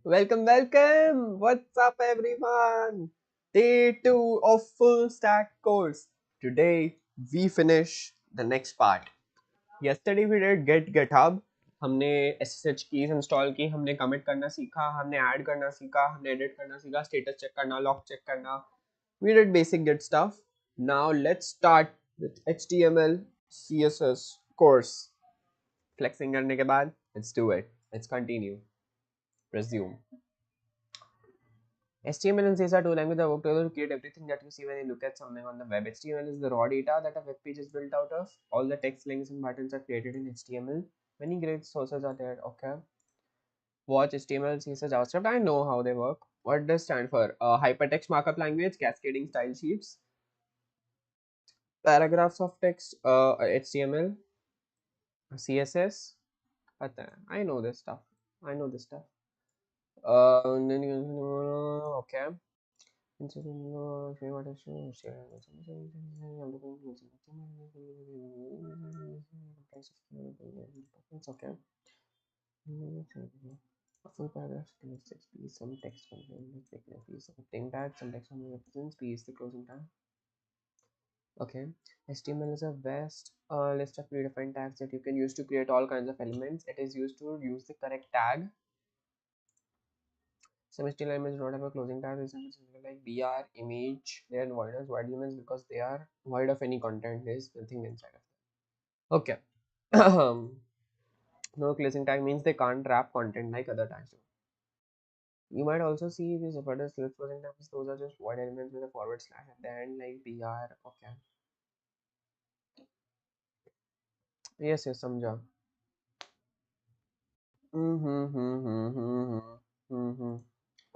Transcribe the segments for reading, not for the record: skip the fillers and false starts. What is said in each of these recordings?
Welcome. What's up, everyone? Day 2 of full stack course. Today we finish the next part. Yesterday we did get GitHub. हमने SSH keys install की, हमने commit करना सीखा, हमने add करना सीखा, हमने edit करना सीखा, status check करना, log check करना. We did basic Git stuff. Now let's start with HTML CSS course. Flexing करने के बाद, let's do it. Let's continue. Resume. HTML and CSS are two languages that work together to create everything that you see when you look at something on the web. HTML is the raw data that a web page is built out of. All the text, links, and buttons are created in HTML. Many great sources are there. Okay. Watch HTML, CSS, JavaScript. I know how they work. What does stand for? Hypertext markup language, cascading style sheets, paragraphs of text, HTML, CSS. I know this stuff. I know this stuff. Okay. It's okay. A full paragraph contains text piece, some text contains the piece, something tag, some text on the represents piece, the closing tag. Okay, HTML is a vast list of predefined tags that you can use to create all kinds of elements. It is used to use the correct tag. Some HTML elements do not have a closing tag. This is like BR, image, they are void as void elements because they are void of any content. There is nothing inside of them. Okay. No closing tag means they can't wrap content like other tags do. You might also see these further slip closing tags. Those are just void elements with a forward slash at the end, like BR. Okay. Yes, समझा.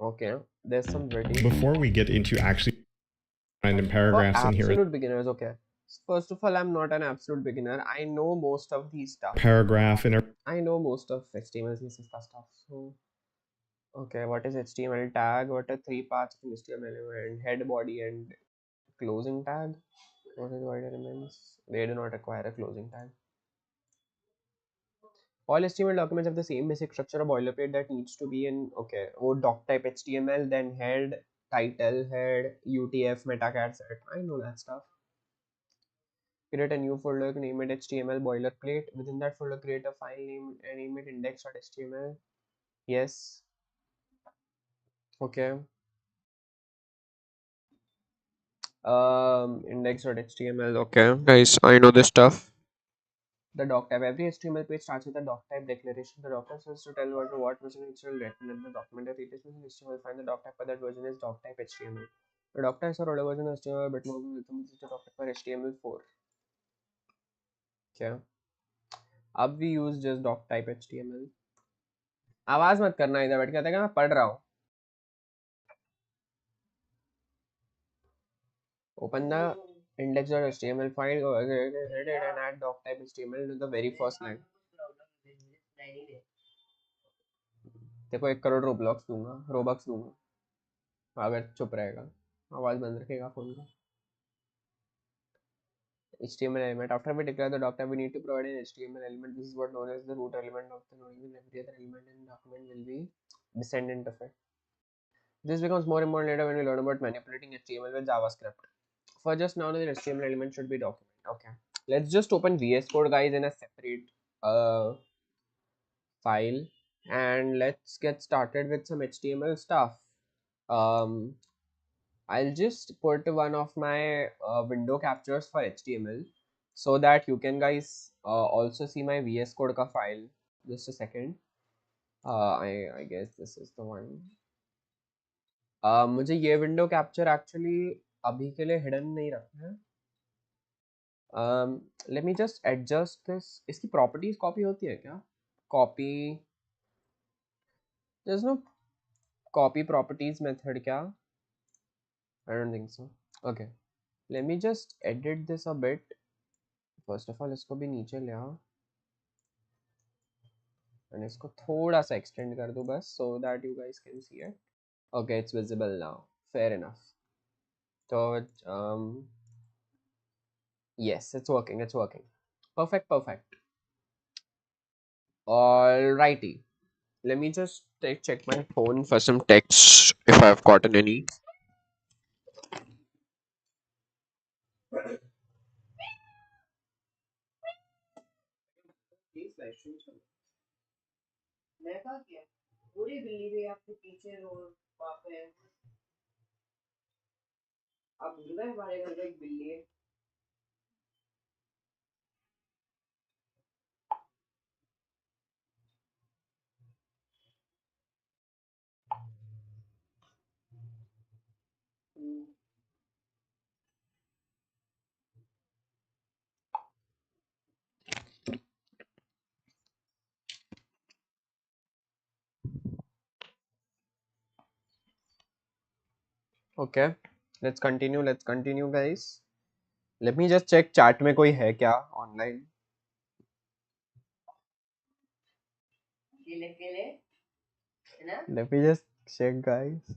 Okay. There's some very Before we get into actually random for paragraphs in here, absolute beginners. Okay. First of all, I'm not an absolute beginner. I know most of these stuff. paragraph in our I know most of HTML, CSS stuff. So, okay, what is HTML tag? What are three parts of an HTML element? Head, body, and closing tag. What is void elements? They do not require a closing tag. All HTML documents have the same basic structure or boilerplate that needs to be in, okay, doc type HTML, then head, title, head, UTF, meta cat set. I know that stuff. Create a new folder, name it HTML boilerplate. Within that folder, create a file name and name it index.html. Yes. Okay. Index.html. Okay, guys, I know this stuff. The doc type. Every HTML page starts with a doc type declaration. The doc type is to tell what version it will written in the document. If it is in HTML, find the doc type for that version is doc type HTML. The doc types are older version of HTML, but more with the doc type for HTML4. Okay. अब we use just doc type HTML. आवाज मत करना इधर बैठ के मैं पढ़ रहा हूँ. Open the index.html file, go ahead and add doc type HTML to the very first line. देखो 1 करोड़ रोबक्स दूंगा अगर चुप रहेगा, आवाज बंद रखेगा फोन का. HTML element. After we declare the doc type, we need to provide an HTML element. This is what known as the root element of the node. Every other element in the document will be descendant of it. This becomes more important later when we learn about manipulating HTML with JavaScript. For just now, the HTML element should be document. Okay. Let's just open VS Code, guys, in a separate file, and let's get started with some HTML stuff. Um, I'll just put one of my window captures for HTML so that you can guys also see my VS Code ka file. Just a second. I guess this is the one. मुझे ये window capture actually अभी के लिए hidden नहीं रखना है. Let me just adjust this. इसकी properties copy होती है क्या? Copy. There's no copy properties method क्या? I don't think so. Okay. Let me just edit this a bit. First of all, इसको भी नीचे ले आओ. And इसको थोड़ा सा extend कर दो बस so that you guys can see it. Okay, it's visible now. Fair enough. So, yes, it's working. Perfect. Alrighty. Let me just check my phone for some texts if I've gotten any. मैं कहा क्या पूरी बिल्ली भी आपके पीछे और वहाँ पे आप भूल गए हमारे घर में एक बिल्ली है. Okay, let's continue guys. Let me just check chat में कोई है क्या online. Let me just check guys.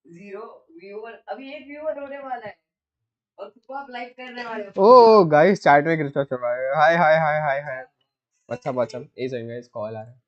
Zero viewer अभी एक व्यूअर होने वाला है और तुमको आप लाइक करने वाले हो. Oh guys, chat में क्रिस्टो चल रहा है. Hi hi hi hi hi. What's up? ये सही guys, कॉल आ रहा है.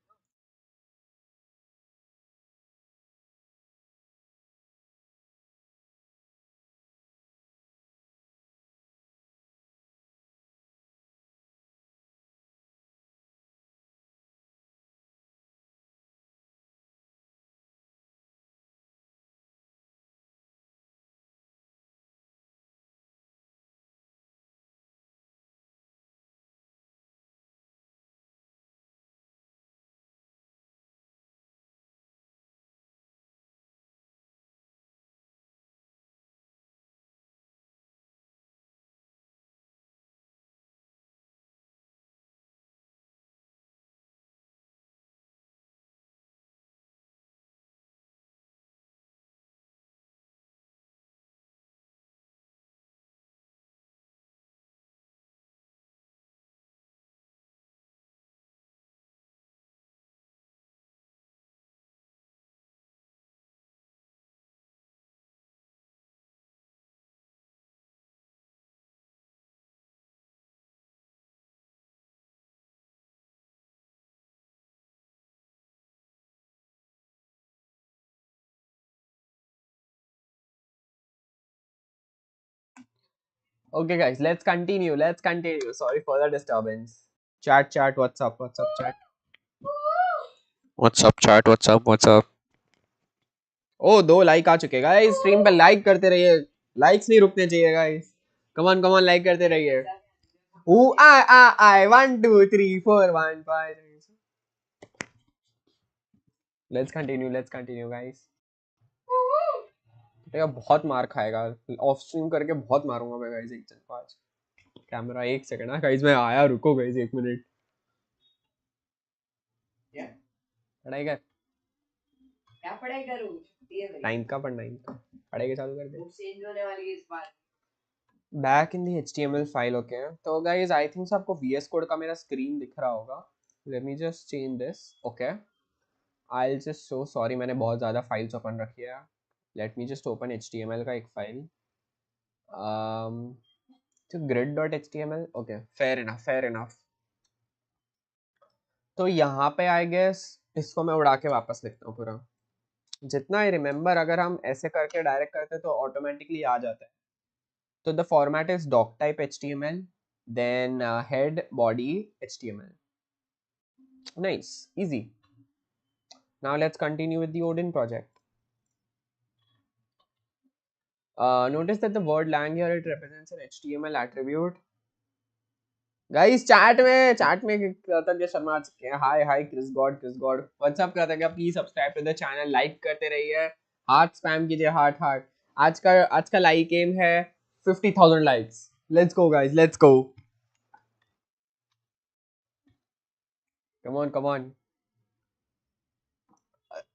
Okay guys, let's continue. Sorry for the disturbance. Chat, what's up, chat? What's up, chat? What's up? O 2 like आ चुके guys. Stream पे like करते रहिए. Likes नहीं रुकने चाहिए गाइस. कम ऑन लाइक करते रहिए. Ooh, I 1 2 3 4 1 5. Let's continue guys. देखा बहुत मार खाएगा. ऑफ स्ट्रीम करके बहुत मारूंगा मैं गाइस एक जन को आज. कैमरा एक सेकंड. हाँ गाइस मैं आया. रुको गाइस 1 मिनट. क्या पढ़ाई कर. क्या पढ़ाई करूँ. 9th का पढ़ 9th का पढ़ाई के चालू कर दे. बुक चेंज होने वाली है इस बार. Back in the HTML file. Okay तो गाइज आई थिंक आपको VS कोड का मेरा स्क्रीन दिख रहा होगा. Let me just change this. Okay I will just show. Sorry मैंने बहुत ज़्यादा फाइल्स ओपन रखी है. Let me just open HTML का एक फाइल. तो grid.html. Okay fair enough. तो यहाँ पे आई गेस इसको मैं उड़ा के वापस लिखता हूँ पूरा. जितना ही रिमेंबर अगर हम ऐसे करके डायरेक्ट करते तो ऑटोमेटिकली आ जाता है. So the format is doc type HTML, then head body HTML. Nice, easy. Now let's continue with the Odin project. Notice that the word lang here, it represents an HTML attribute. Guys, chat में कृतज्ञ शर्मा आ चुके हैं. Hi KrisGod. What's up कृतज्ञ? Please subscribe to the channel, like करते रहिए. Heart spam कीजिए. Heart. आज का लाइक एम है 50,000 likes. Let's go guys, let's go. Come on.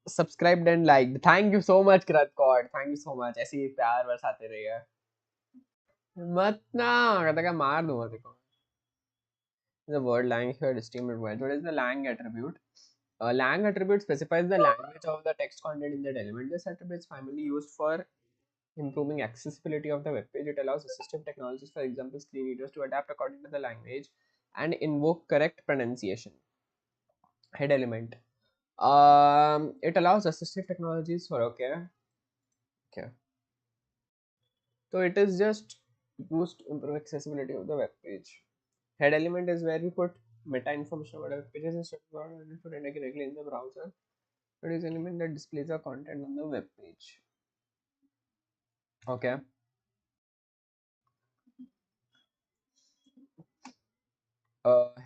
Subscribe and like. Thank you so much KrisGod. Thank you so much. ऐसे ही प्यार बरसाते रहिए. मत ना कहता क्या मार दूंगा देखो. The word lang here HTML. What is the lang attribute? A lang attribute specifies the language of the text content in that element. This attribute is primarily used for improving accessibility of the web page. It allows assistive technologies, for example screen readers, to adapt according to the language and invoke correct pronunciation. Head element. It allows assistive technologies for okay. So it is just boost improve accessibility of the web page. Head element is where we put meta information about web pages instead of put it directly in the browser. It is an element that displays our content on the web page. Okay.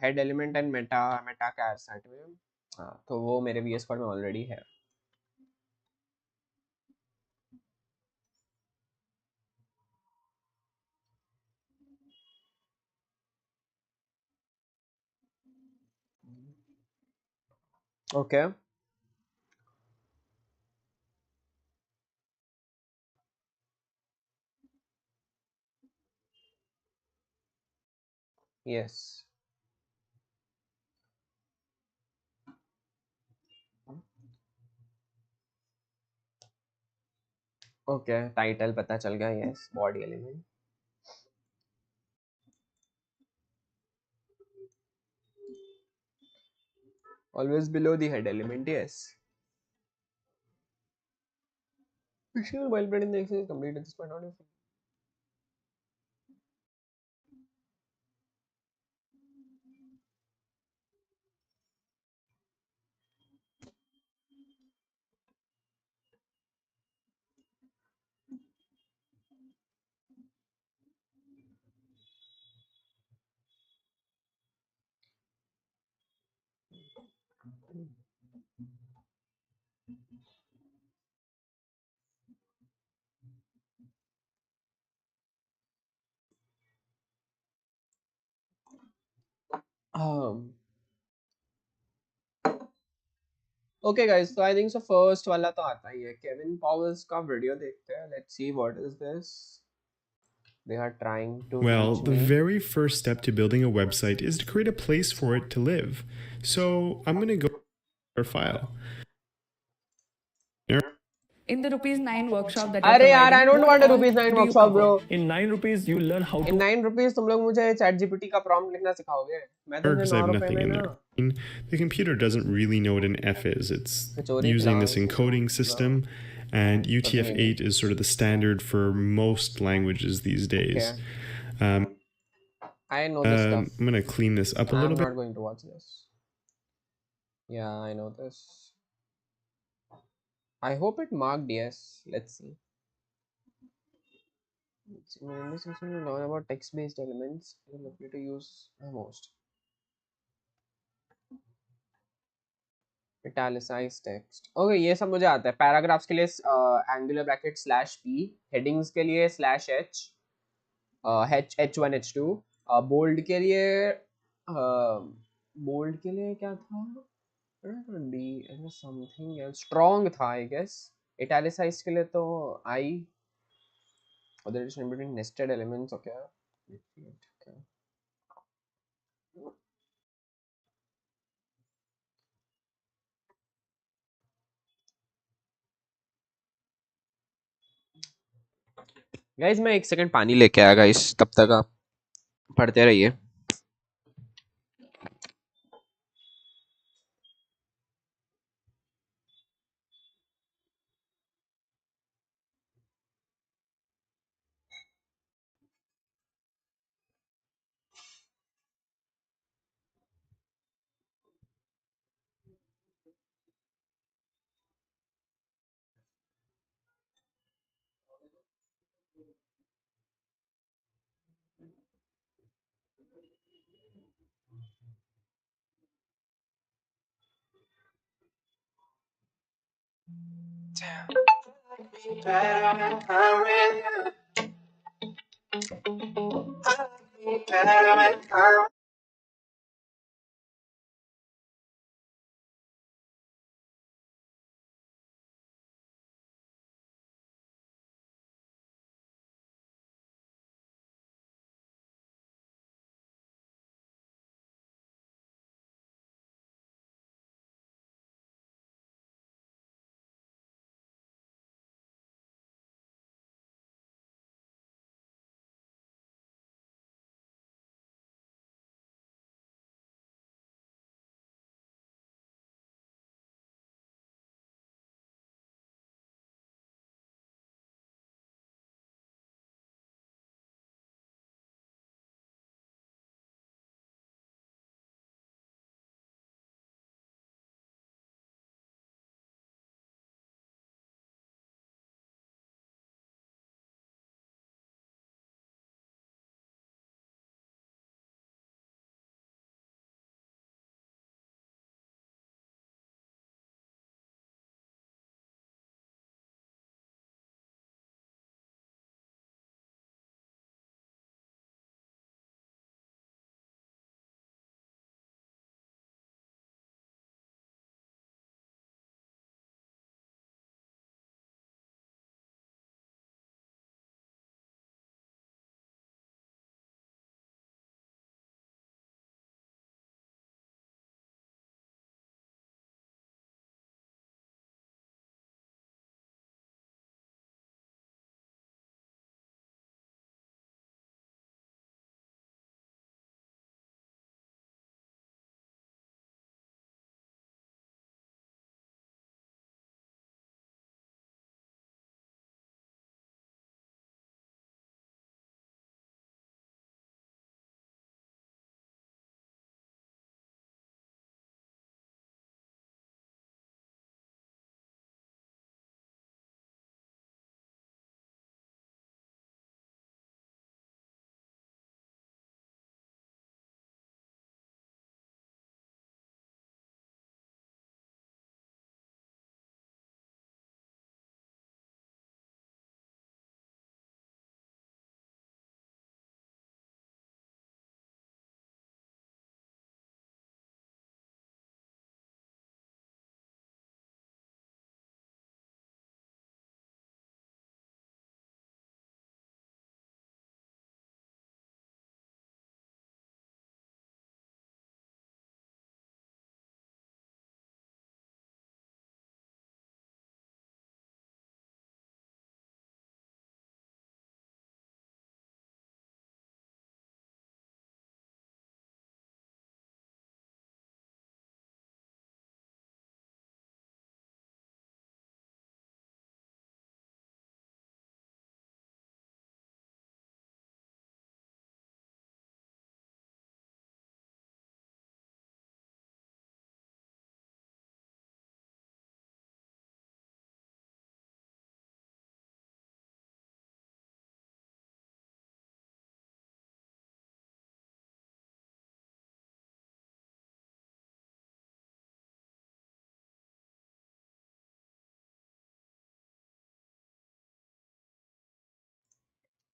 Head element and Meta Meta का asset में हाँ तो वो मेरे VS Code में already है. Okay. Yes. Okay title पता चल गया. Yes body element always below the head element. Yes. Picture while printing the exercise is complete at this point. Not if okay guys, so I think so first वाला तो आता ही है. Kevin Powell's का video देखते हैं. Let's see what is this. They are trying to Well, teach the me. very first step to building a website is to create a place for it to live. So I'm going to go to our file. In the ₹9 workshop that you're अरे यार, I providing, don't what want a all ₹9 do you workshop, cover? bro. In ₹9, you'll learn how In to. ₹9 तुम लोग मुझे ChatGPT का prompt लिखना सिखाओगे. मैं तो Because I have 9 रुपए nothing में in ना there. The computer doesn't really know what an F is. It's kachori using this खिलाओगे. encoding system, and UTF-8 is sort of the standard for most languages these days. Okay. I know this stuff. I'm going to clean this up a I'm little bit. not going to watch this. Yeah, I know this. I hope it marked yes. Let's see. In this section, we learn about text-based elements. You're likely to use most. Italicized text. Okay, ये सब मुझे आता है. Paragraphs के लिए angular bracket /p. Headings के लिए /h. H1 H2. Bold के लिए bold के लिए क्या था? D and something else. Strong था I guess. Italicized के लिए तो I. Other addition between nested elements. Okay. Okay. Guys मैं 1 सेकंड पानी लेके आया गाइस. तब तक आप पढ़ते रहिए.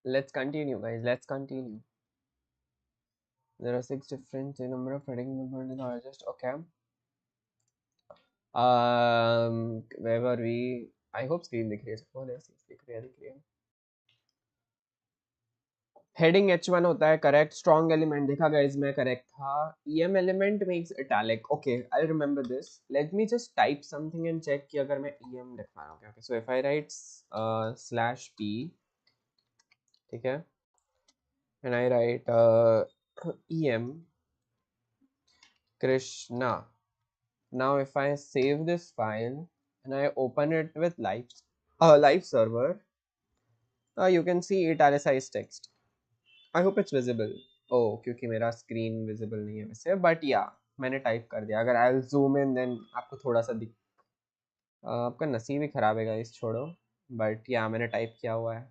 Let's continue, guys. Let's continue. There are 6 different number of heading numbers are just okay. Where were we? I hope screen दिख रही है सबको. Yes, दिख रही है. हेडिंग H1 होता है करेक्ट. स्ट्रॉन्ग एलिमेंट देखा गाइस, मैं करेक्ट था. EM element makes italic. Okay, I remember this. Let me just type something and check कि अगर मैं EM लिख पा रहा हूँ. Okay, so if I write /p, ठीक है, and I write EM Krishna. Now if I save this file and I open it with live server, you can see italicized text. I hope it's visible. Oh, क्योंकि मेरा screen visible नहीं है वैसे, but या मैंने type कर दिया. अगर आई जूम इन देन आपको थोड़ा सा दिख. आपका नसीब ही खराब है गाइस, छोड़ो. बट या मैंने टाइप किया हुआ है.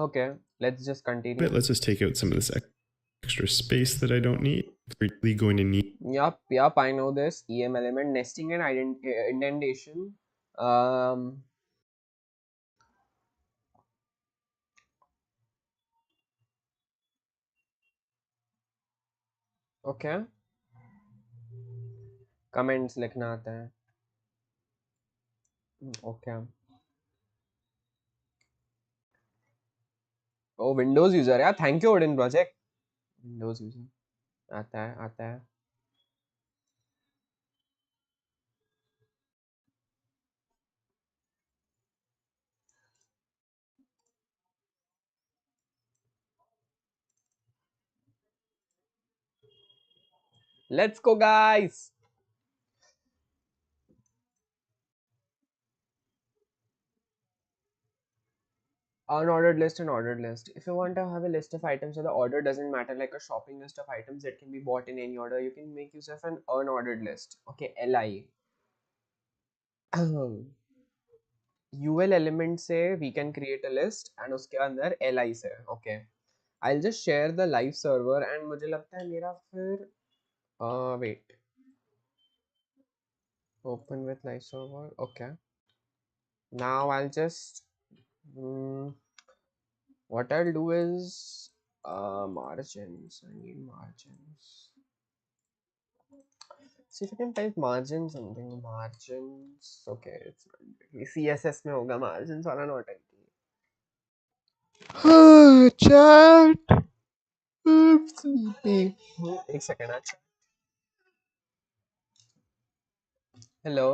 Okay, let's just continue. Let's just take out some of this extra space that I don't need. We're really going to need. Yep, I know this. EM element nesting and indentation. Okay. Comments लिखना आता है. Okay. Oh, Windows user, yeah. Thank you, Odin Project. Windows user. आता है. Let's go, guys. Unordered list and ordered list. If you want to have a list of items, so the order doesn't matter, like a shopping list of items that can be bought in any order, you can make use of an unordered list. Okay, LI. UL element से we can create a list and उसके अंदर LI से. Okay, I'll just share the live server and मुझे लगता है मेरा फिर wait, open with live server. Okay, now I'll just what I'll do is margins. I need margins. See if I can type margin something. Margins. Okay, it's not CSS में होगा margins वाला not type. Chat. I'm sleepy. एक second अच्छा. Hello.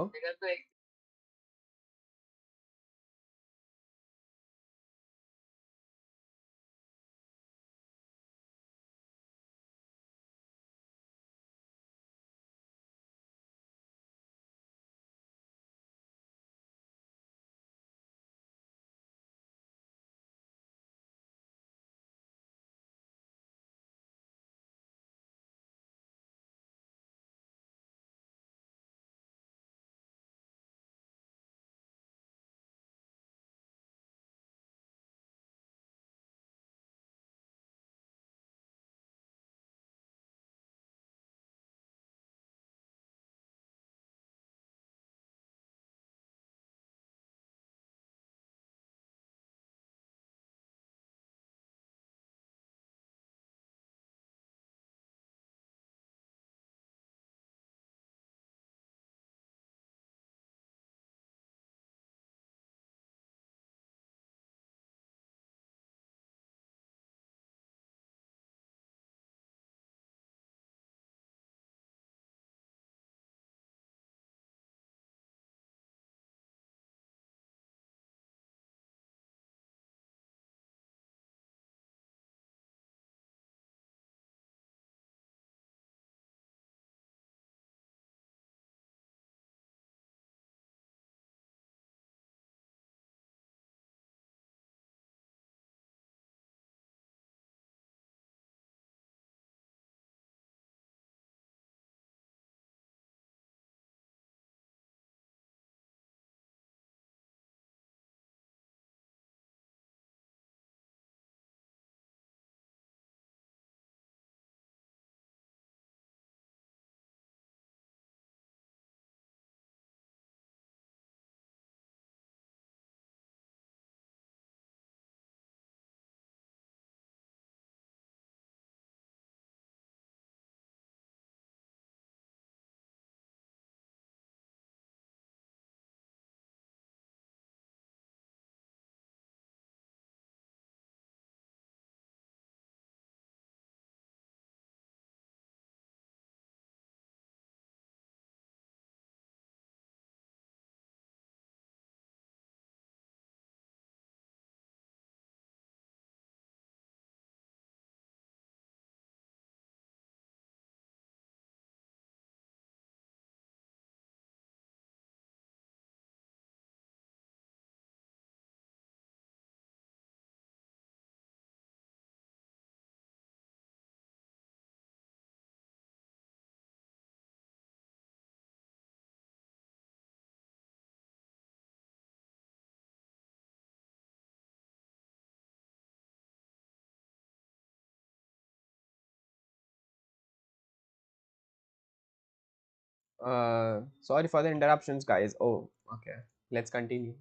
Sorry for the interruptions, guys. Oh, okay. Let's continue.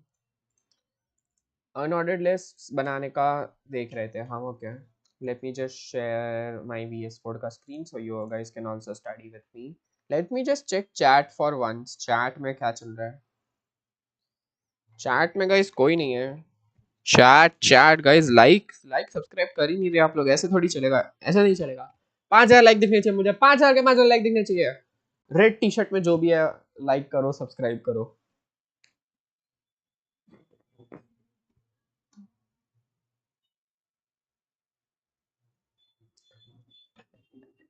Unordered lists बनाने का देख रहे थे हम. Okay. Let me just share my VS Code का screen so you guys can also study with me. Let me just check chat for once. Chat में क्या चल रहा है? Chat में guys कोई नहीं है. Chat guys, like सब्सक्राइब कर ही नहीं रहे आप लोग. ऐसे थोड़ी चलेगा. ऐसा नहीं चलेगा. 5,000 लाइक दिखने चाहिए मुझे. 5,000 के 5,000 लाइक दिखने चाहिए. रेड टी शर्ट में जो भी है लाइक करो, सब्सक्राइब करो.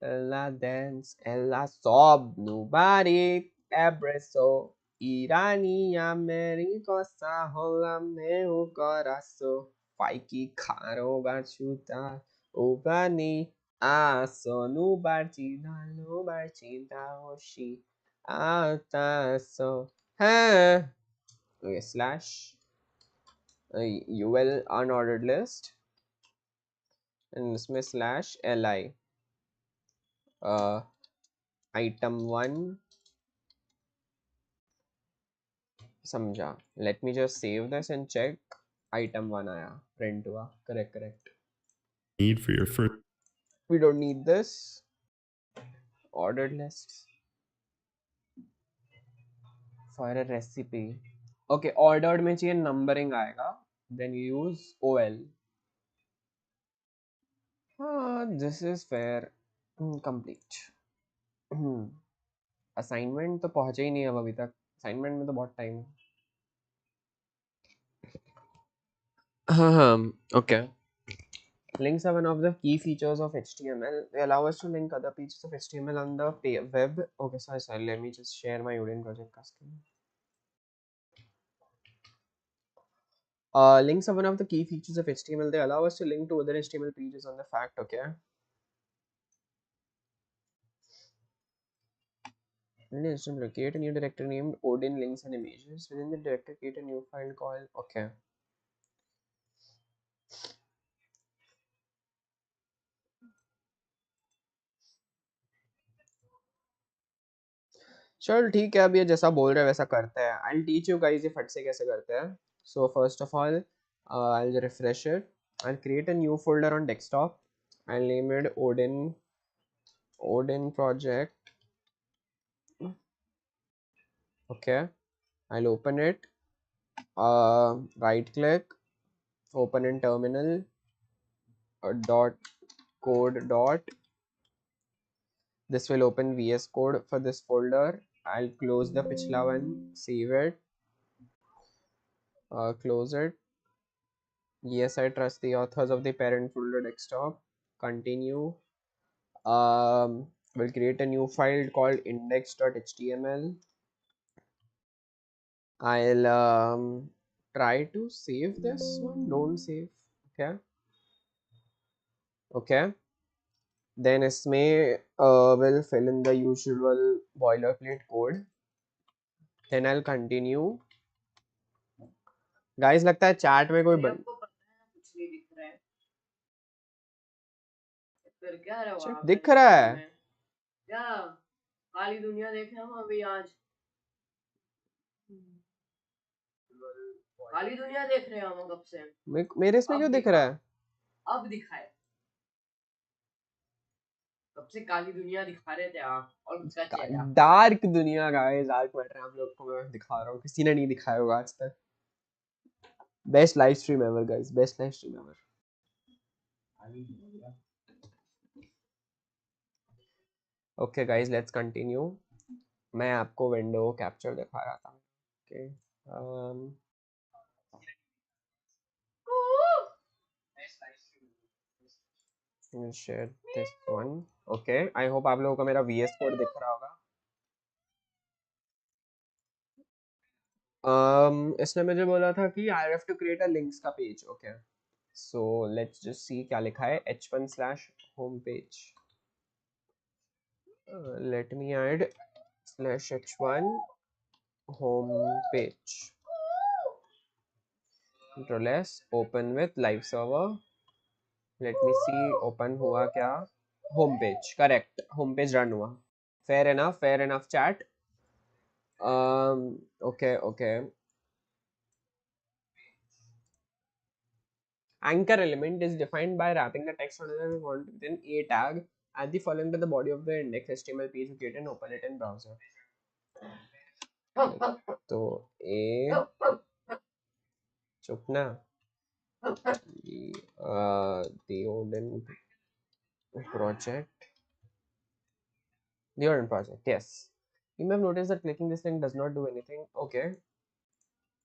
Ella dance, ella sob, nobody abraço. Irani Americosa, rola meu coração. Vai que caro bachuta, o bani, aso no batida, oshi, ataso. Ha! Okay, slash UL unordered list and इसमें slash li item 1 समझा. Let me just save this and check. Item 1 आया, print हुआ. Correct. Need for your first. We don't need this. Ordered lists for a recipe. Okay, ordered में चाहिए numbering आएगा. Then you use OL. This is fair. Complete. Assignment तो पहुंचे ही नहीं अब अभी तक. Assignment में तो बहुत टाइम है. Okay. Links are one of the key features of HTML. They allow us to link other pieces of HTML on the web. Okay, sorry. Let me just share my Udin project screen. Links are one of the key features of HTML. They allow us to link to other HTML pages on the fact. Okay. In HTML, create a new directory named Odin links and images. Within the directory, create a new file called. Okay. चल ठीक है, अब ये जैसा बोल रहे हैं वैसा करते हैं. I'll teach you guys ये फट से कैसे करते हैं. So first of all, I'll refresh it. I'll create a new folder on desktop. I'll name it Odin project. Okay. I'll open it. Right click. Open in terminal. Dot code dot. This will open VS Code for this folder. I'll close the pichla one. Save it. Close it. Yes, I trust the authors of the parent folder desktop. Continue. We'll create a new file called index.html. I'll try to save this one. Don't save. Okay. Then इसमें will fill in the usual boilerplate code. Then I'll continue. Guys, लगता है chat में कोई दिख रहा है. क्या काली दुनिया देखे हम अभी आज. काली दुनिया देख रहे हैं हम कब से. मेरे इसमें क्यों दिख रहा है? अब दिखाए. कब से काली दुनिया दिखा रहे थे आप और उसका चेहरा. डार्क दुनिया गाइस, डार्क मैटर आप लोग को मैं दिखा रहा हूँ. किसी ने नहीं दिखाया होगा आज तक. Best live stream ever guys, best live stream ever. Okay guys, let's continue. मैं आपको विंडो कैप्चर दिखा रहा था. Okay. I'll share this one. Okay, I hope आप लोगों को मेरा VS Code दिख रहा होगा. इसने मुझे बोला था कि I have to create a links का page. Okay, so let's just see क्या लिखा है. h1/homepage. Let me add /h1 homepage. Control S. Open with live server. Let me see. Open हुआ क्या? Homepage. Correct. Homepage run हुआ. Fair enough chat. Okay. Anchor element is defined by wrapping the text on another font within a tag and the following to the body of the index HTML page you create and open it in browser. तो a चुप ना the Odin project the Odin project, yes. You may have noticed that clicking this link does not do anything. Okay,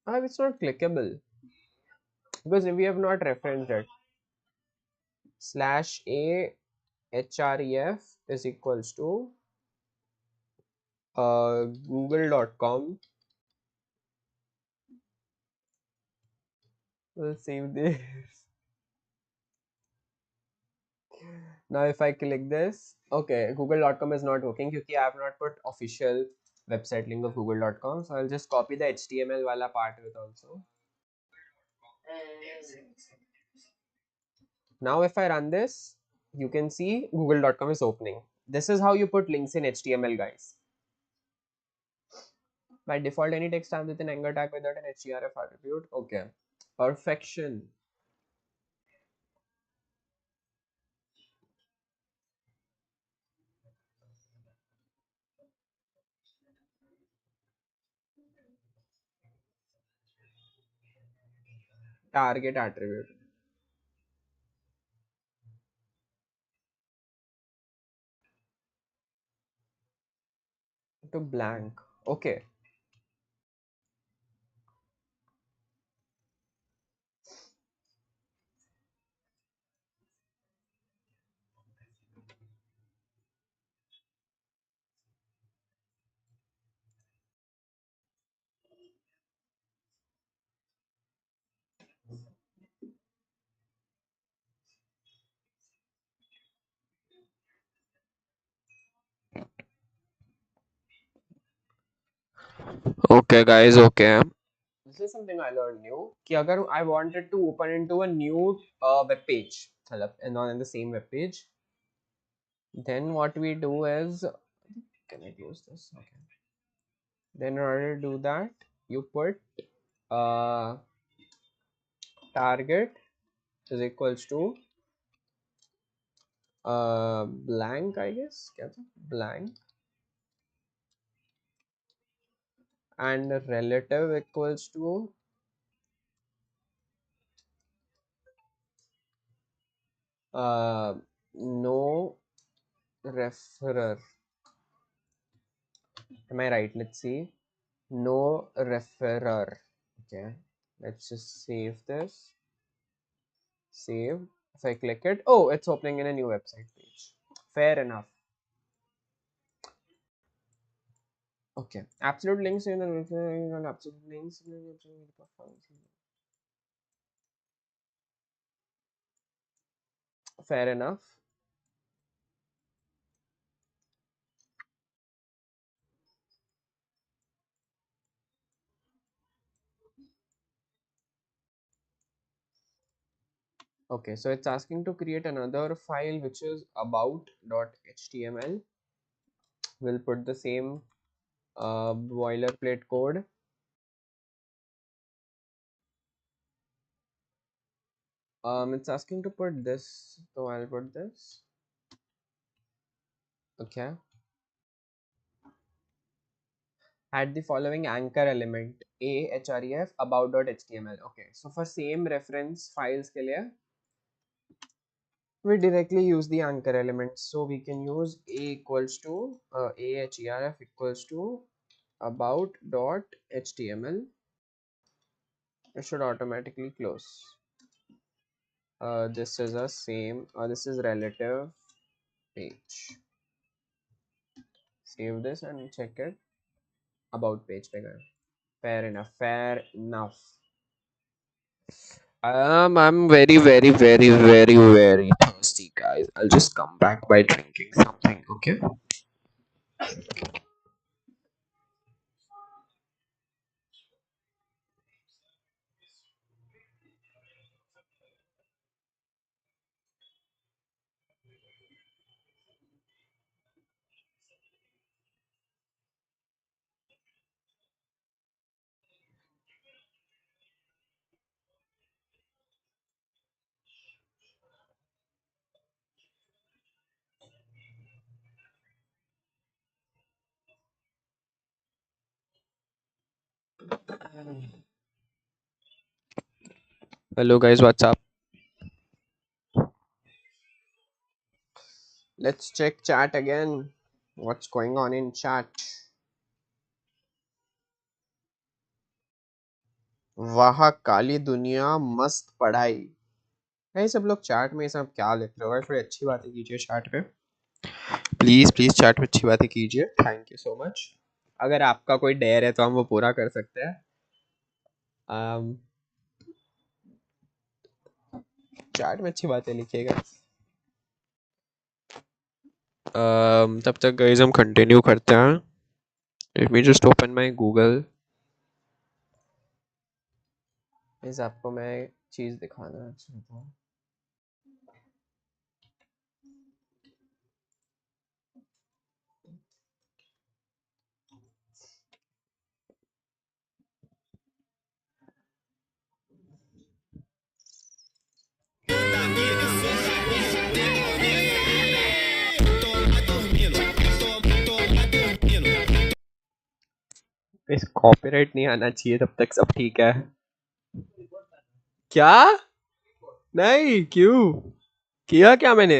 it's not clickable because we have not referenced it. Slash a href is equals to google.com. We'll save this. Now if I click this, okay, google.com is not working because I have not put official website link of google.com, so I'll just copy the html wala part with also. Now if I run this, you can see google.com is opening. This is how you put links in html, guys. By default, any text comes with an anchor tag without an href attribute. Okay, perfection. Target attribute to blank. Okay, okay, guys. Okay, this is something I learned new. कि अगर I wanted to open into a new web page, and not in the same web page, then what we do is, can I close this? Okay. Then in order to do that, you put uh, target is equals to blank, I guess. क्या था? Blank and relative equals to no referrer. Am I right? Let's see. No referrer. Okay, let's just save this. Save. If I click it, oh, it's opening in a new website page. Fair enough. Okay, absolute links in the absolute links. Fair enough. Okay, so it's asking to create another file which is about.html. We'll put the same boilerplate code. It's asking to put this, so I'll put this. Okay. Add the following anchor element a href about.html. Okay, so for same reference files ke liye, we directly use the anchor element, so we can use a equals to a href equals to about.html. It should automatically close. This is a same this is relative page. Save this and check it. About page पे गए. Fair enough. I'm very thirsty, guys. I'll just come back by drinking something. Okay. Hello guys, what's up? Let's check chat again. What's going on in chat? वाह काली दुनिया मस्त पढ़ाई। भाई सब लोग chat में ये सब क्या लिख रहे हो भाई? थोड़ी अच्छी बातें कीजिए चैट पे। प्लीज प्लीज चैट में अच्छी बातें कीजिए। Thank you so much. अगर आपका कोई डेयर है तो हम वो पूरा कर सकते हैं। चैट में अच्छी बातें लिखिएगा। तब तक गाइस हम कंटिन्यू करते हैं। Late me just open my Google. इस आपको मैं एक चीज दिखाना चाहता हूँ। इस कॉपीराइट नहीं आना चाहिए, तब तक सब ठीक है। क्या? नहीं, क्यों? किया क्या मैंने?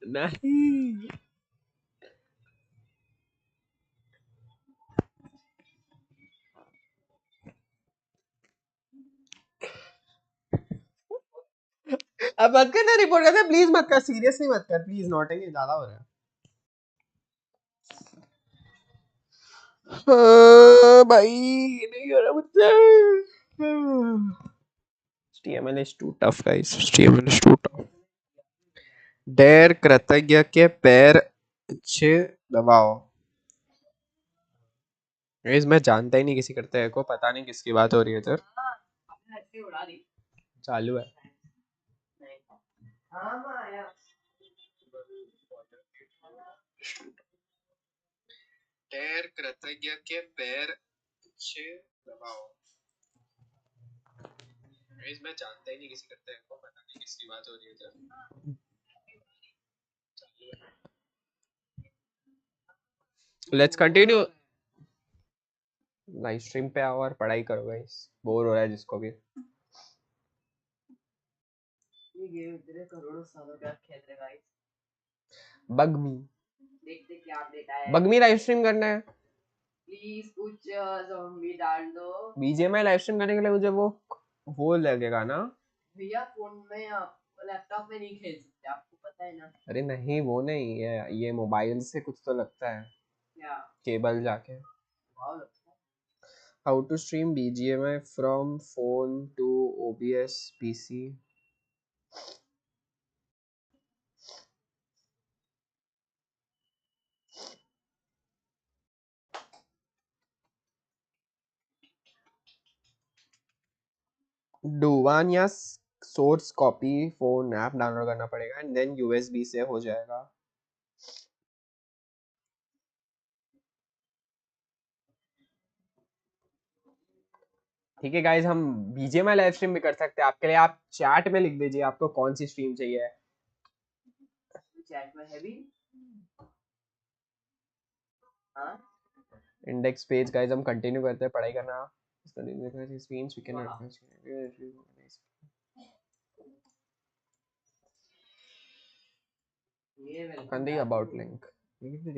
नहीं। अब मत करना, रिपोर्ट करना प्लीज मत कर, सीरियसली मत कर प्लीज, नॉटिंग ज्यादा हो रहा है। भाई नहीं हो रहा मुझसे। HTML is too tough guys, HTML is too tough। Der कृतज्ञ के पैर अच्छे दबाओ। गाइस मैं जानता ही नहीं किसी कृतज्ञ को, पता नहीं किसकी बात हो रही है इधर। चालू है। डेर कृतज्ञ के पैर अच्छे दबाओ। गाइस मैं जानता ही नहीं किसी कृतज्ञ को, पता नहीं किसकी बात हो रही है इधर। Let's continue. लाइव स्ट्रीम पे आओ और पढ़ाई करो गाइस, बोर हो रहा है जिसको भी। ये गेम इतने करोड़ों सालों का खेल रहे गाइस। बगमी देखते क्या अपडेट आया है। बगमी लाइव स्ट्रीम करना है। प्लीज कुछ ज़ॉम्बी डाल दो। बीजेएमआई लाइव स्ट्रीम करने के लिए मुझे वो लगेगा ना। भैया फोन में आप लैपटॉप में नहीं खेल सकते, आपको पता है ना। अरे नहीं, वो नहीं, ये मोबाइल से कुछ तो लगता है। क्या? केबल जाके। वाव लगता है। How to stream BGMI from phone to OBS PC. डुवान या source copy phone app download करना पड़ेगा एंड देन यूएसबी से हो जाएगा। ठीक है गाइज, हम बीजीएमआई लाइव स्ट्रीम भी कर सकते हैं आपके लिए। आप चैट में लिख दीजिए आपको कौन सी स्ट्रीम चाहिए। चैट में है भी। हाँ इंडेक्स पेज गाइज हम कंटिन्यू करते हैं पढ़ाई करना। स्क्रीन्स वी कैन ये वेलकम कंदी अबाउट लिंक नेम अच्छा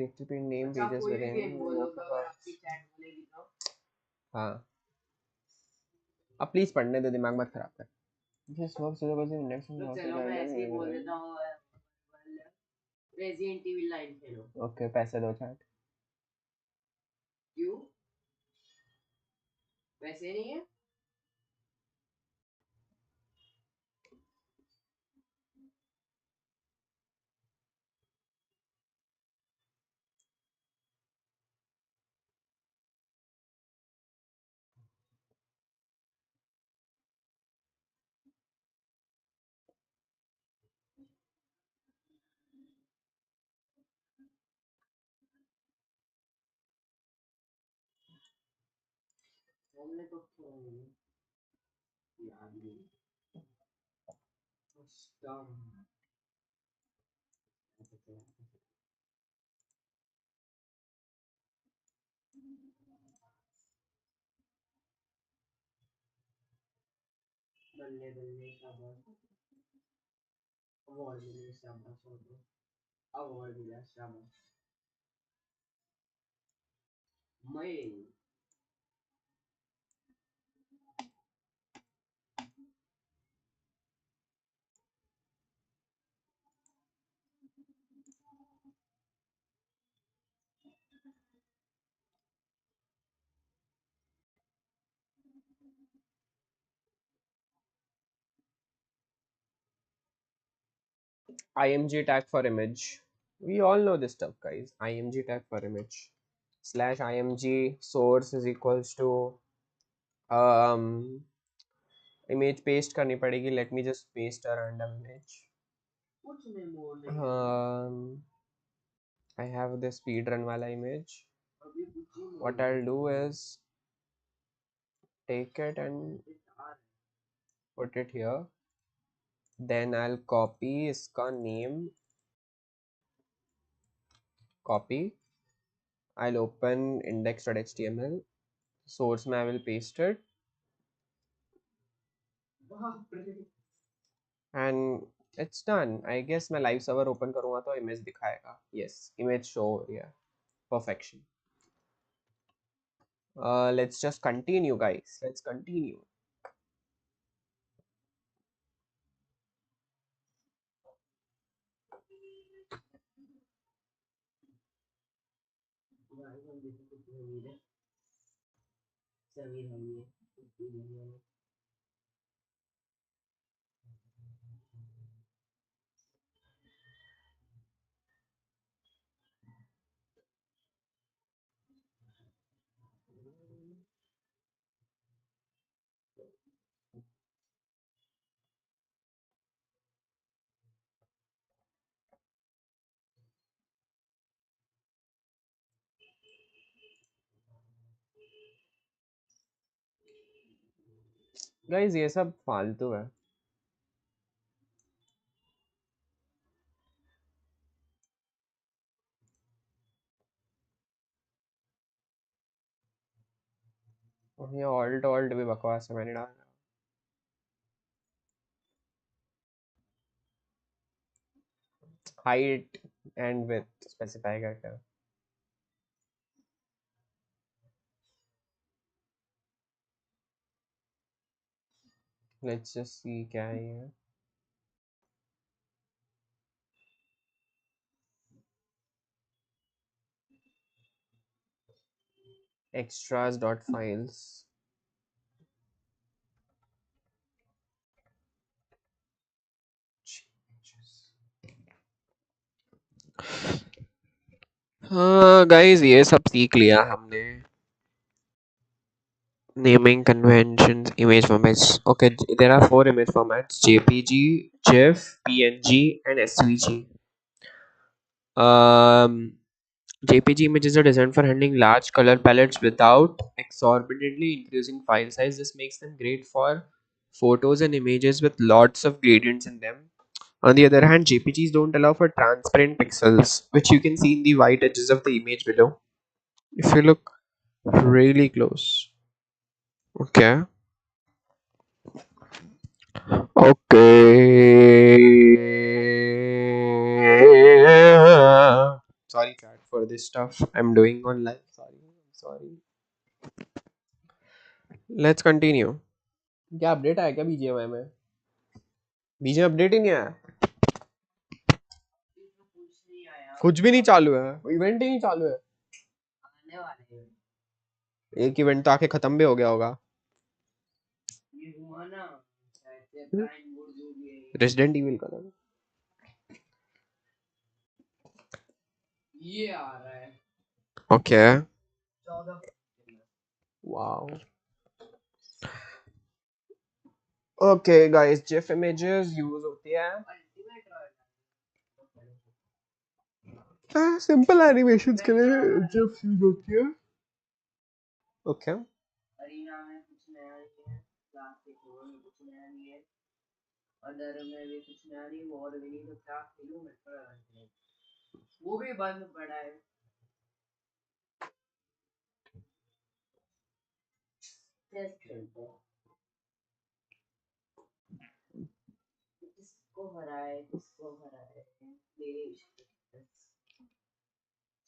पेजेस कोई विद भी गेम बोलो इन। अगर आपकी चैट बोलेगी तो। हाँ, अब प्लीज पढ़ने दो, दिमाग मत खराब कर। तो चलो मैं ऐसे ही बोल देता हूँ। रेजिडेंट इविल 9 खेलो। ओके, पैसे दो चैट। क्यों? वैसे नहीं है। हमने तो याद नहीं। बल्ले बल्ले शाबाश अवार्ड मिले शाबाश अवार्ड मिला शाबाश मैं IMG tag for image. We all know this stuff, guys. IMG tag for image. Slash IMG source is equals to um image paste करनी पड़ेगी. Let me just paste a random image. कुछ में मोड़ नहीं I have this speedrun wala image. अभी कुछ ही मोड़ What I'll do is take it and put it here. Then I'll copy इसका name. Copy. I'll open index.html. Source में I will paste it. बाप रे And it's done. I guess मैं live server open करूँगा तो image दिखाएगा. Yes, image show. Yeah, perfection. Let's just continue, guys. Let's continue. भाई हम देखो कुछ नहीं है सभी हम ये कुछ भी नहीं है Guys, ये सब फालतू है. और ये alt भी बकवास है. मैंने डाला height and width specify करके. Let's just see क्या है ये. Extras dot files. हाँ guys, ये सब सीख लिया हमने. Naming conventions, image formats. Okay, there are 4 image formats: JPG, GIF, PNG, and SVG. JPG images are designed for handling large color palettes without exorbitantly increasing file size. This makes them great for photos and images with lots of gradients in them. On the other hand, JPGs don't allow for transparent pixels, which you can see in the white edges of the image below. If you look really close. Okay. Sorry, chat, for this stuff I'm doing on live. Sorry. Let's continue. क्या update आया क्या BGMI में? BGMI update ही नहीं आया. इसमें कुछ नहीं आया कुछ भी नहीं चालू है. इवेंट ही नहीं चालू है. आने वाले हैं एक इवेंट तो आके खत्म भी हो गया होगा. ये हुआ ना ऐसे प्राइम बोर्ड जो भी है रेजिडेंट इविल का था. ये आ रहा है okay. 14 wow. Okay guys, GIF images use होती है. अल्टीमेट रॉयल सिंपल एनिमेशंस के लिए जिफ यूज होती है. ओके. अरीना में कुछ नया नहीं है क्लासिक फोर में कुछ नया नहीं है अदर में भी कुछ नया नहीं वॉर भी नहीं तो क्या खेलूं मैं वो भी बंद पड़ा है टेस्ट खेलते हैं किसको हराए किसको हराए मेरे इश्क में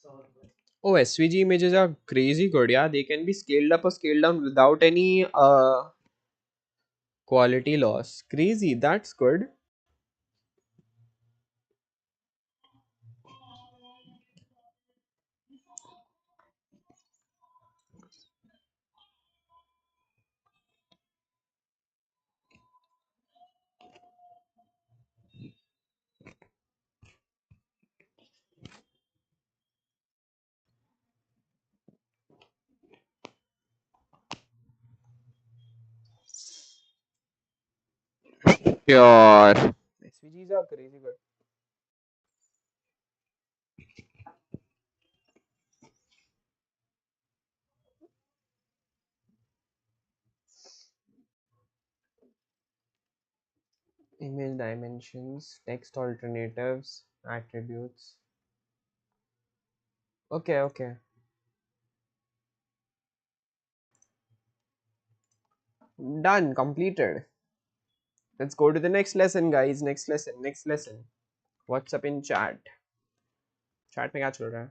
solve Oh, SVG images are crazy good. Yeah, they can be scaled up or scaled down without any quality loss. Crazy. That's good. Sure. SVGs are crazy good. Image dimensions, text alternatives, attributes. Okay, okay. Done, completed. Let's go to the next lesson, guys. Next lesson, next lesson. What's up in chat? Chat में क्या चल रहा है?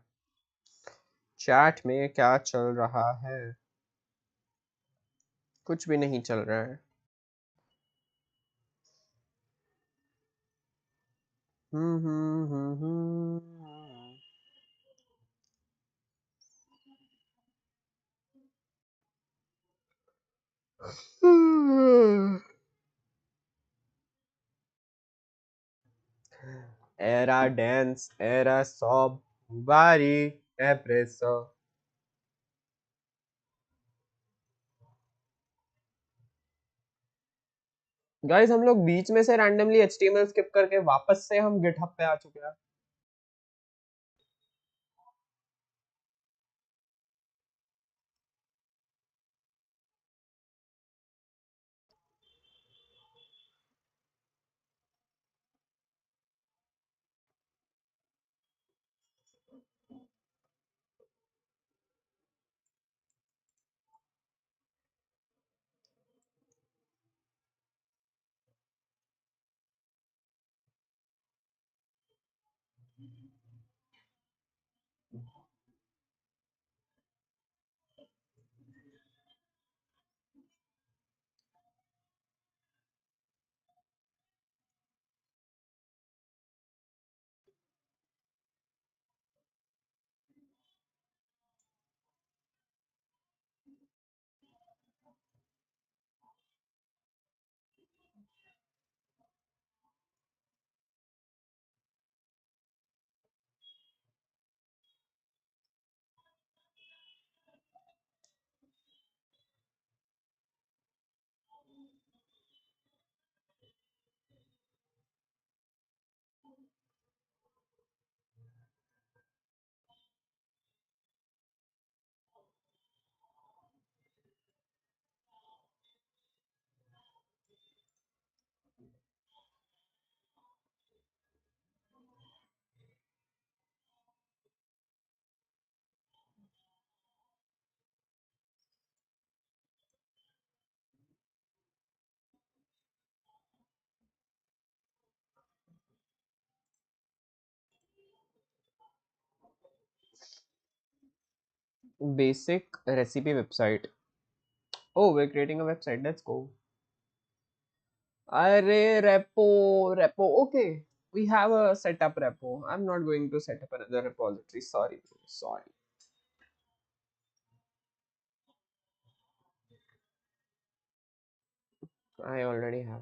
Chat में क्या चल रहा है? कुछ भी नहीं चल रहा है. Era dance, era sob, bari, preso. Guys हम लोग बीच में से रैंडमली HTML स्किप करके वापस से हम गिटहब पे आ चुके हैं. Basic recipe website. Oh, we're creating a website. Let's go. Array repo. Okay, we have a setup repo. I'm not going to set up another repository. Sorry, bro. Sorry. I already have.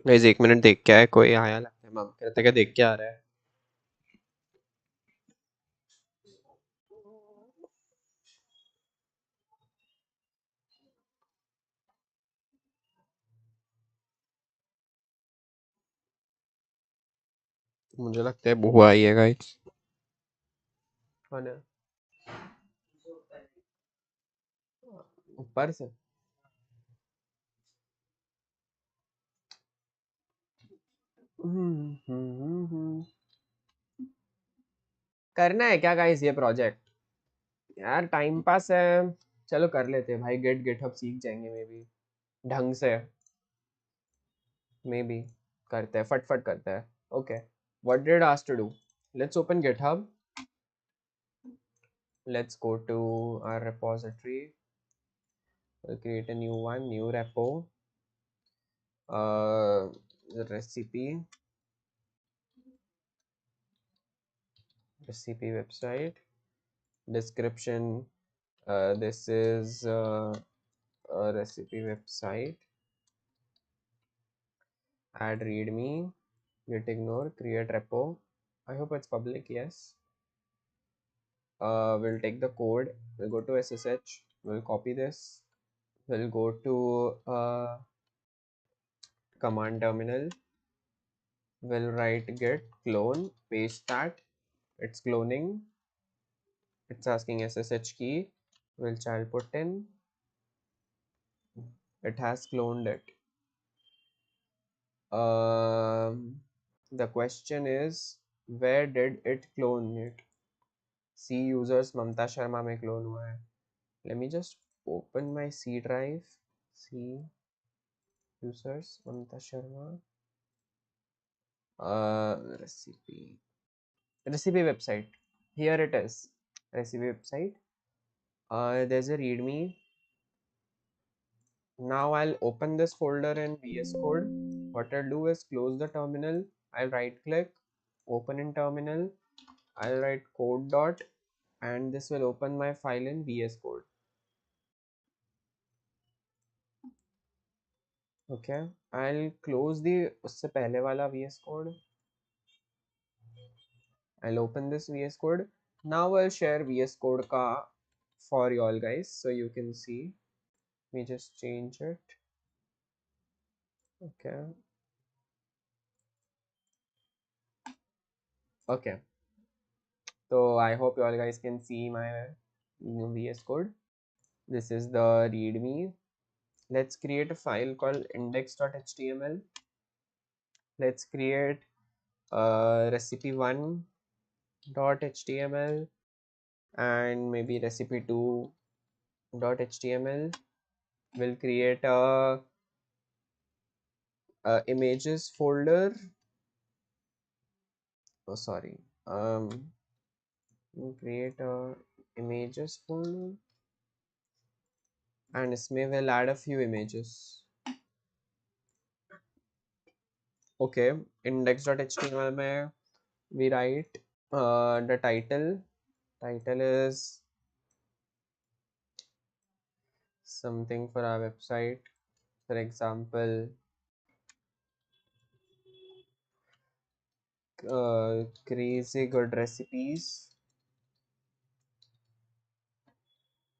Guys 1 minute देख के आए, कोई आया लगता है। मामा कहते क्या देख के आ रहा है। मुझे लगता है बुआ आई है गाइस। कौन है? ऊपर से। करना है क्या गाइस ये प्रोजेक्ट? यार टाइम पास है, चलो कर लेते हैं भाई। गिटहब सीख जाएंगे मे बी ढंग से। मे बी करते हैं, फटफट करते हैं। Okay, what did ask to do? Let's open GitHub. Let's go to our repository. We'll create a new one, new repo. Recipe website. Description. This is a recipe website. Add readme. Git ignore. Create repo. I hope it's public. Yes. We'll take the code. We'll go to SSH. We'll copy this. We'll go to command terminal. We'll write git clone, paste that. It's cloning. It's asking SSH key. We'll child put in. It has cloned it. The question is, where did it clone it? C users Mamta Sharma में clone हुआ है. Let me just open my C drive. C users Mamta Sharma. Recipe website. Here it is. Recipe website. There's a readme. Now I'll open this folder in VS Code. What I'll do is close the terminal. I'll right click, open in terminal. I'll write code dot, and this will open my file in VS Code. Okay, I'll close the उससे पहले वाला VS Code. I'll open this VS Code. Now I'll share VS Code ka for you all guys, so you can see. Let me just change it. Okay. Okay. So I hope you all guys can see my VS Code. This is the readme. Let's create a file called index.html. Let's create recipe1.html and maybe recipe2.html. We'll create a images folder. Oh, sorry. We'll create a images folder, and इसमें we'll add a few images. Okay, index.html में we write the title. Title is something for our website. For example, crazy good recipes.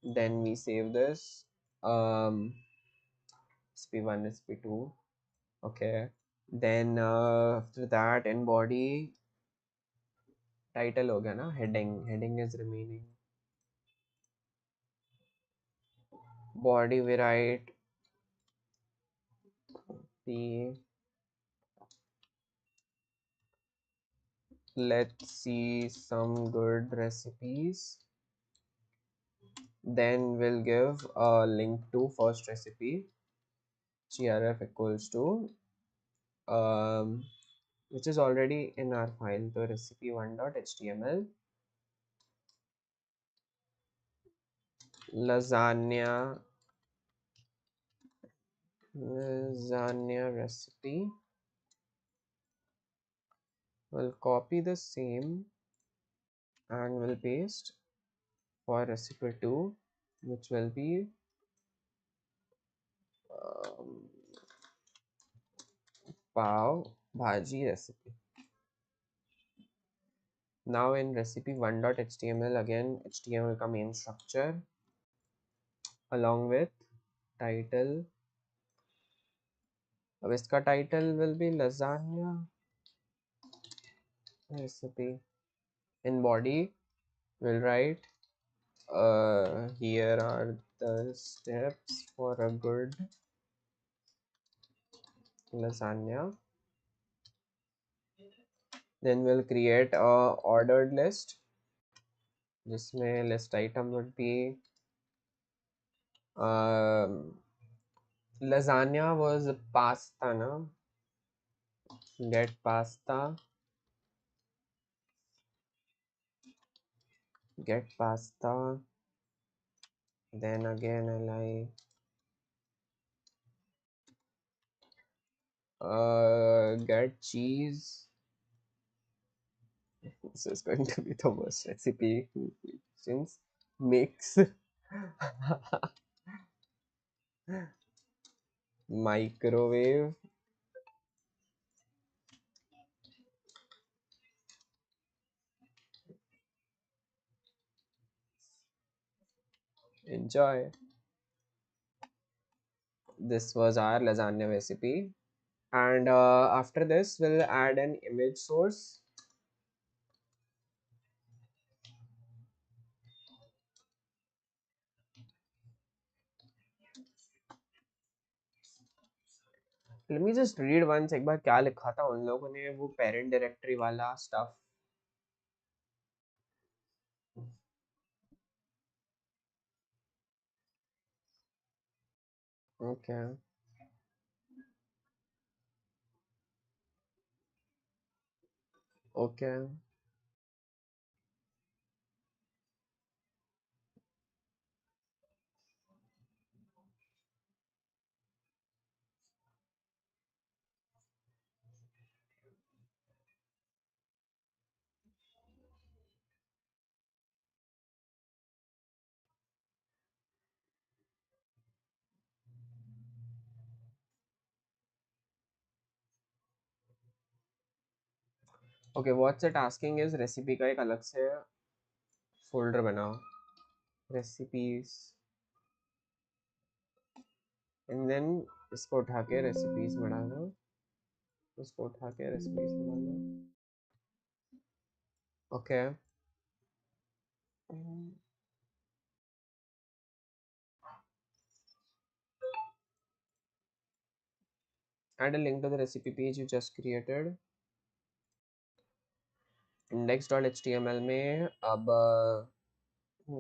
Then we save this. SP1, SP2. Okay. Then after that, in body, title हो गया ना, heading is remaining. Body we write the let's see some good recipes. Then we'll give a link to first recipe. grf equals to which is already in our file, the recipe1.html. lasagna recipe. We'll copy the same and we'll paste for recipe 2, which will be pav bhaji recipe. Now in recipe 1.html, again HTML का main structure along with title. अब इसका title will be lasagna recipe. In body we'll write here are the steps for a good lasagna. Then we'll create a ordered list. जिसमें list item would be lasagna was pasta, na? Get pasta. Get pasta. Then again get cheese. This is going to be the worst recipe since mix microwave. Enjoy. This was our lasagna recipe, and after this we'll add an image source. Let me just read once एक बार क्या लिखा था उन लोगों ने वो parent directory वाला stuff. Okay. Okay. Okay, what's it asking is recipe का एक अलग से folder बनाओ. Recipes. And then इसको उठा के recipes में डालो. इसको उठा के recipes में डालो. Okay. Add a link to the recipe page you just created. Index.html में अब //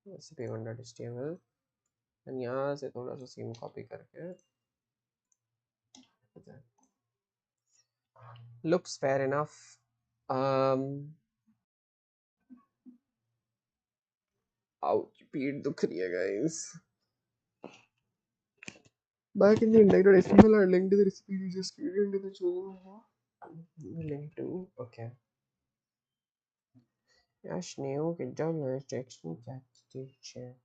recipe1.html and यहाँ से थोड़ा सा सीम कॉपी करके looks fair enough. Ouch, पीठ दुख रही है guys. Back in the index.html are linked to the recipe you just created into the chosen link to. Okay. Yash new good job nice direction chat teacher.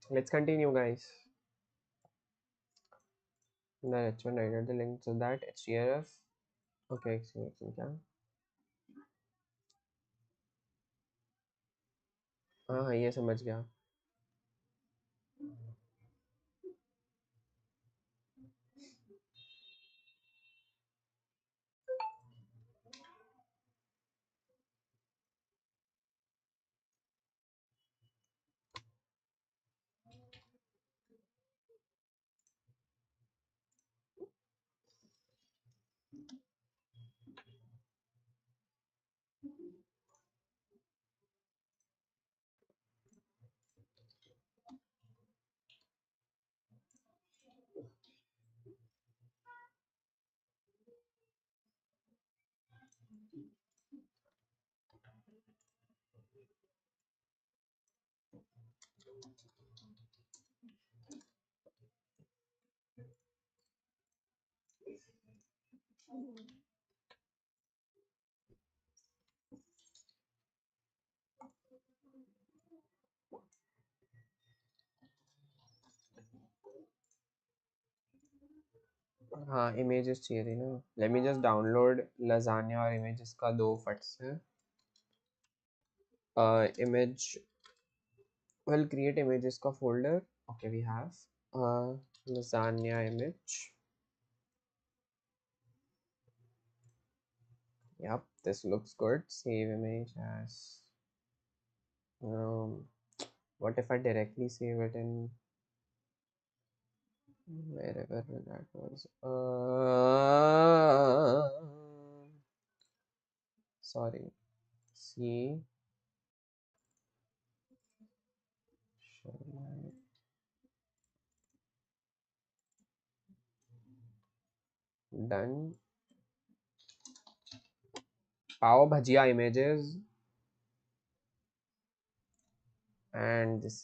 Let's continue guys. The H1 I got the link to that href. Okay, excellent क्या हाँ ये समझ गया. हाँ images चाहिए थी ना. Late me just download lasagne और इमेजेस का दो फट से. Image, we'll create images का folder. Okay, we have lasagna image. Yep, this looks good. Save image as um, what if I directly save it in wherever that was? Sorry. See, done. Pav bhajia images and this.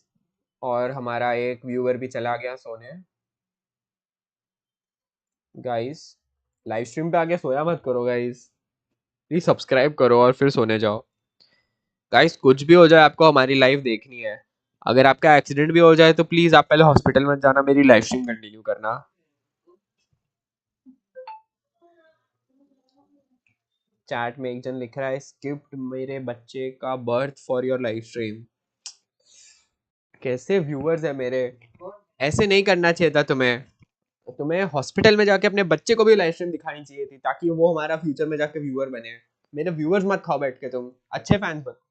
और हमारा एक viewer भी चला गया सोने. Guys live stream पे आके सोया मत करो गाइस, प्लीज सब्सक्राइब करो और फिर सोने जाओ. गाइस कुछ भी हो जाए आपको हमारी लाइव देखनी है. अगर आपका एक्सीडेंट भी हो जाए तो प्लीज आप पहले हॉस्पिटल मत जाना, मेरी लाइव स्ट्रीम कंटिन्यू करना. चैट में एक जन लिख रहा है स्किप्ड मेरे बच्चे का birth for your live stream. कैसे व्यूअर्स है मेरे. ऐसे नहीं करना चाहिए था तुम्हें. तुम्हें हॉस्पिटल में जाके अपने बच्चे को भी लाइव स्ट्रीम दिखानी चाहिए थी ताकि वो हमारा फ्यूचर में जाके व्यूअर बने. मेरे व्यूअर्स मत खाओ बैठ के, तुम अच्छे फैंस बनो.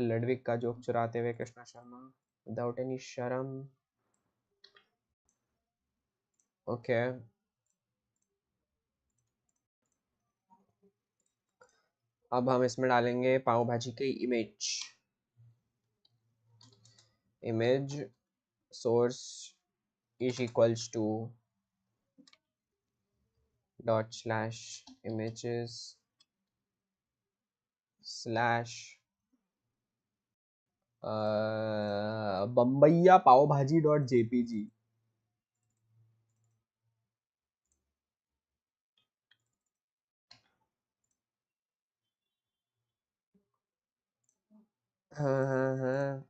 लडविक का जोक चुराते हुए कृष्णा शर्मा विदाउट एनी शर्म. ओके अब हम इसमें डालेंगे पाव भाजी की image. Image source is equals to dot slash images slash बम्बैया पाव भाजी डॉट जेपीजी. हाँ हाँ हाँ.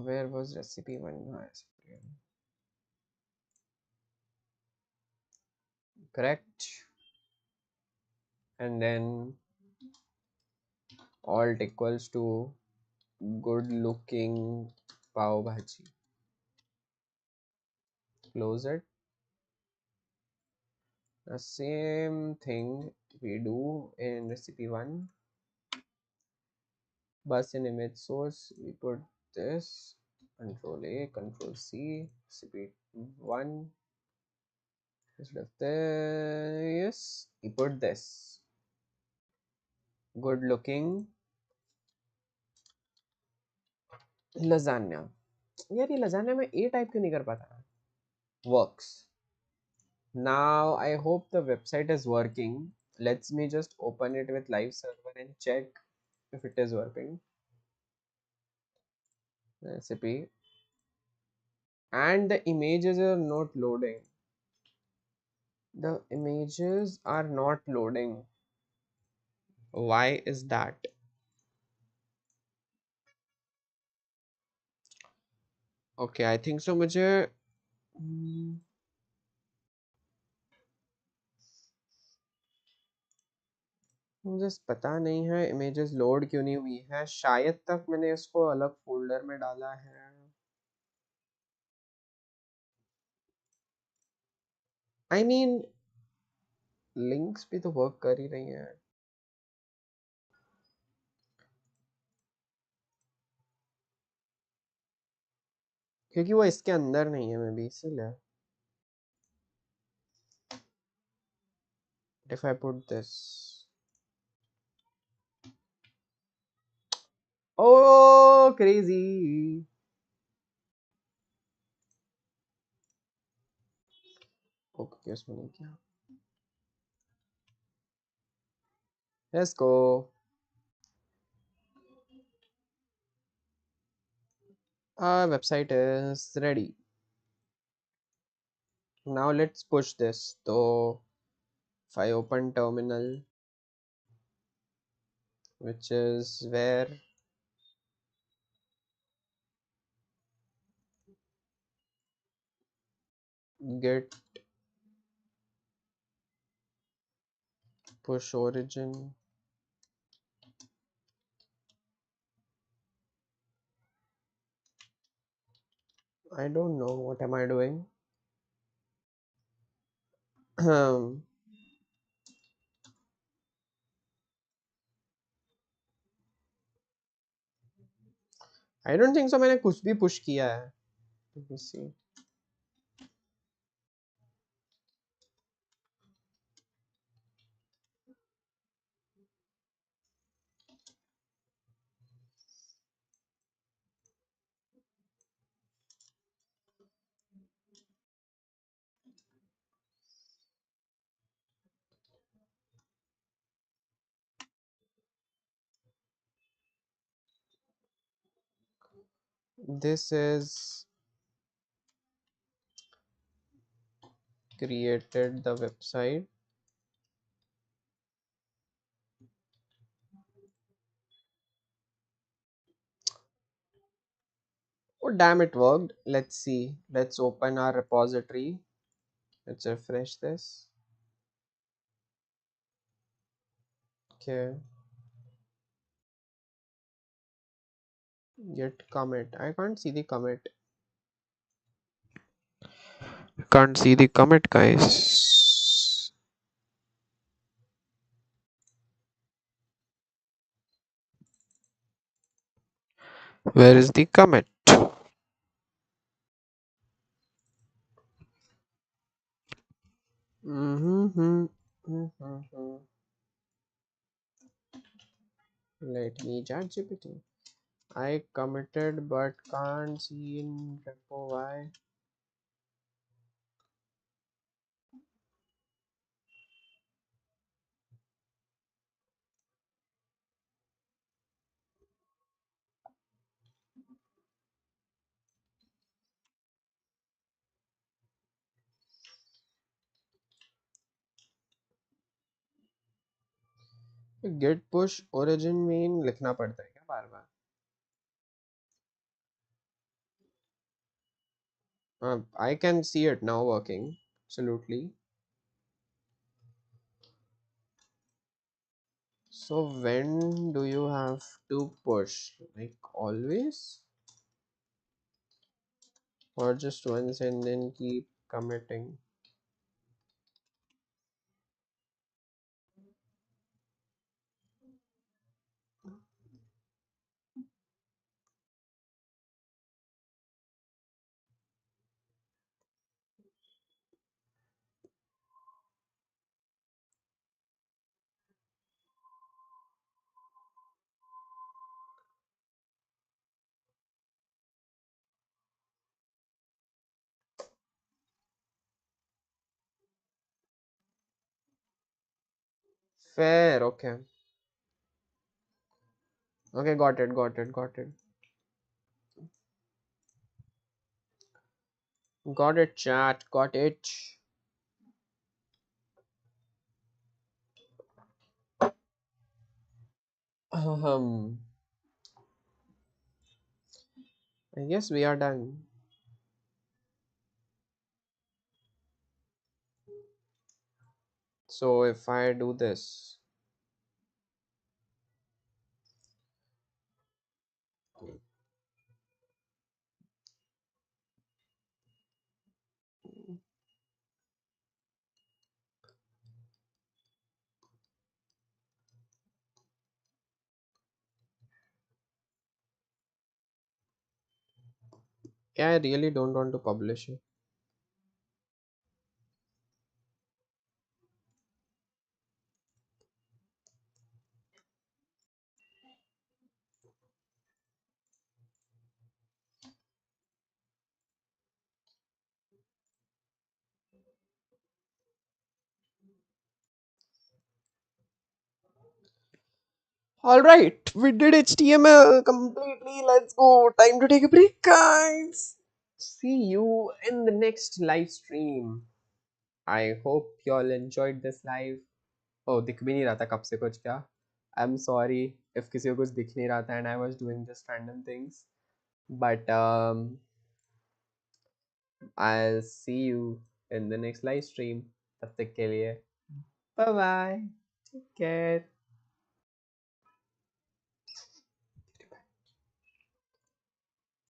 Where was recipe one? Correct. And then alt equals to good looking pav bhaji. Close it. The same thing we do in recipe 1. Bus in image source we put this. Control A, Control C. Recipe 1. Instead of this, we put this. Good looking lasagna. यार ये lasagna में A type क्यों नहीं कर पाता. Works. Now I hope the website is working. Let me just open it with live server and check if it is working. Recipe. And the images are not loading. The images are not loading. Why is that? Okay, I think so मुझे मुझे पता नहीं है images load क्यों नहीं हुई है. शायद तक मैंने इसको अलग फोल्डर में डाला है. I mean लिंक्स भी तो वर्क कर ही रही हैं. क्योंकि वो इसके अंदर नहीं है मैं भी इसीलिए. If I put this. Oh, crazy. Okay, उसमें नहीं किया. Let's go. Our website is ready. Now let's push this. So if I open terminal, which is where git push origin. I don't know what am I doing. I don't think so मैंने कुछ भी push किया है. Let me see. This is created the website. Oh damn, it worked. Let's see. Let's open our repository. Let's refresh this. Okay. Git commit. I can't see the commit. Can't see the commit, guys. Where is the commit? Mm-hmm. Mm-hmm. Let me chat GPT. I committed but can't see in repo. Why? Git push origin main लिखना पड़ता है क्या बार बार? I can see it now working. Absolutely. So when do you have to push? Like always? Or just once and then keep committing? Fair, okay. Okay, got it, got it, got it. Got it, chat, got it. Um, I guess we are done. So if I do this, yeah, I really don't want to publish it. All right, we did HTML completely. Let's go. Time to take a break, guys. See you in the next live stream. I hope you all enjoyed this live. Oh, दिख भी नहीं रहा था कब से कुछ क्या. I'm sorry if किसी को कुछ दिख नहीं रहा था and I was doing just random things. But I'll see you in the next live stream. तब तक के लिए bye bye. Take care.